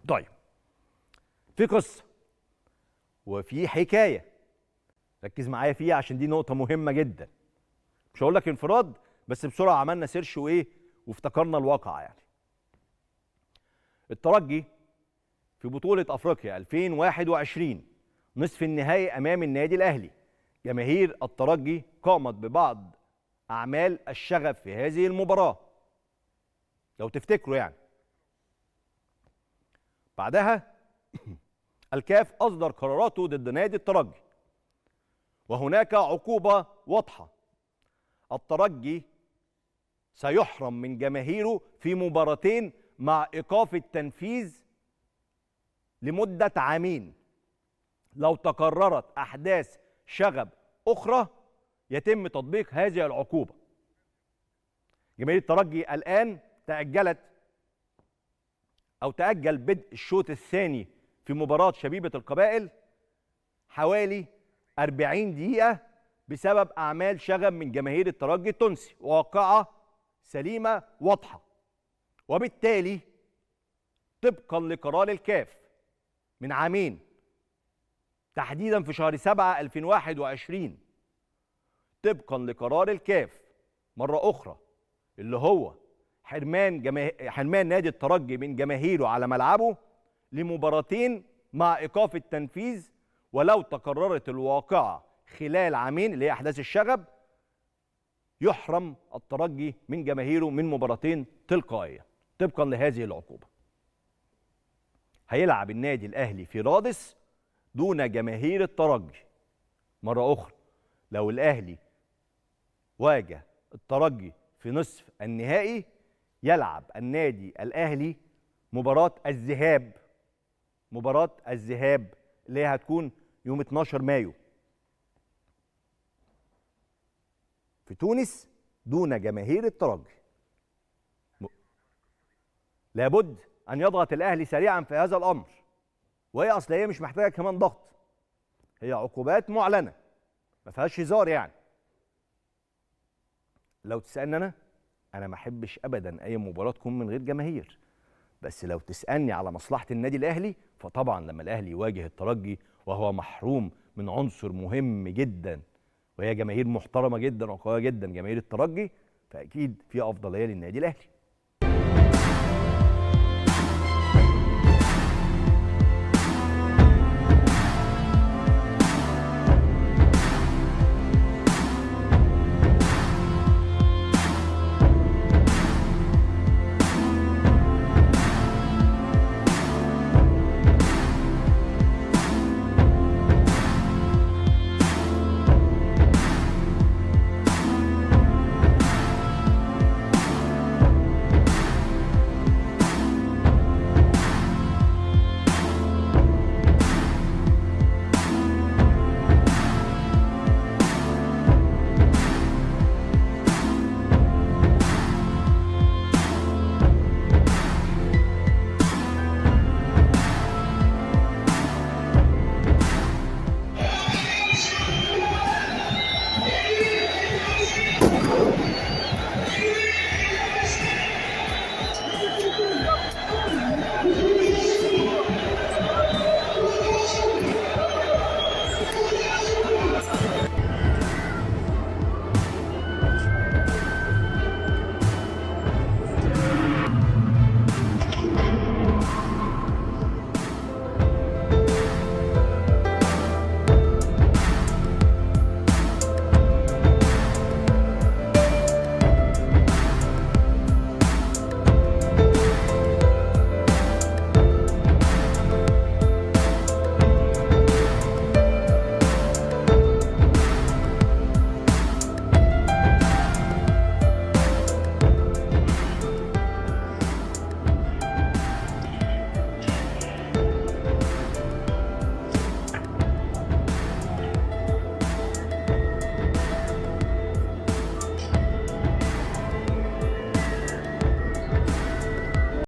طيب، في قصه وفي حكايه، ركز معايا فيها عشان دي نقطه مهمه جدا. مش هقول لك انفراد، بس بسرعه عملنا سيرش وافتكرنا الواقع يعني. الترجي في بطوله افريقيا 2021 نصف النهائي امام النادي الاهلي، جماهير الترجي قامت ببعض اعمال الشغب في هذه المباراه لو تفتكروا يعني. بعدها الكاف اصدر قراراته ضد نادي الترجي، وهناك عقوبه واضحه. الترجي سيحرم من جماهيره في مباراتين مع ايقاف التنفيذ لمده عامين. لو تكررت احداث شغب اخرى يتم تطبيق هذه العقوبه. جماهير الترجي الان تأجل بدء الشوط الثاني في مباراة شبيبة القبائل حوالي 40 دقيقة بسبب أعمال شغب من جماهير الترجي التونسي، واقعة سليمة واضحة. وبالتالي طبقا لقرار الكاف من عامين تحديدا في شهر 7 2021، طبقا لقرار الكاف مرة أخرى اللي هو حرمان نادي الترجي من جماهيره على ملعبه لمباراتين مع ايقاف التنفيذ، ولو تكررت الواقعه خلال عامين اللي هي احداث الشغب يحرم الترجي من جماهيره من مباراتين تلقائيه طبقا لهذه العقوبه. هيلعب النادي الاهلي في رادس دون جماهير الترجي. مره اخرى، لو الاهلي واجه الترجي في نصف النهائي يلعب النادي الأهلي مباراة الذهاب اللي هي هتكون يوم 12 مايو في تونس دون جماهير الترجي. لابد أن يضغط الأهلي سريعا في هذا الأمر، وهي أصل هي مش محتاجة كمان ضغط، هي عقوبات معلنة ما فيهاش هزار يعني. لو تسألني أنا ما أحبش أبدا أي مباراة تكون من غير جماهير، بس لو تسألني على مصلحة النادي الأهلي فطبعا لما الأهلي يواجه الترجي وهو محروم من عنصر مهم جدا وهي جماهير محترمة جدا وقوية جدا جماهير الترجي، فأكيد في أفضلية للنادي الأهلي.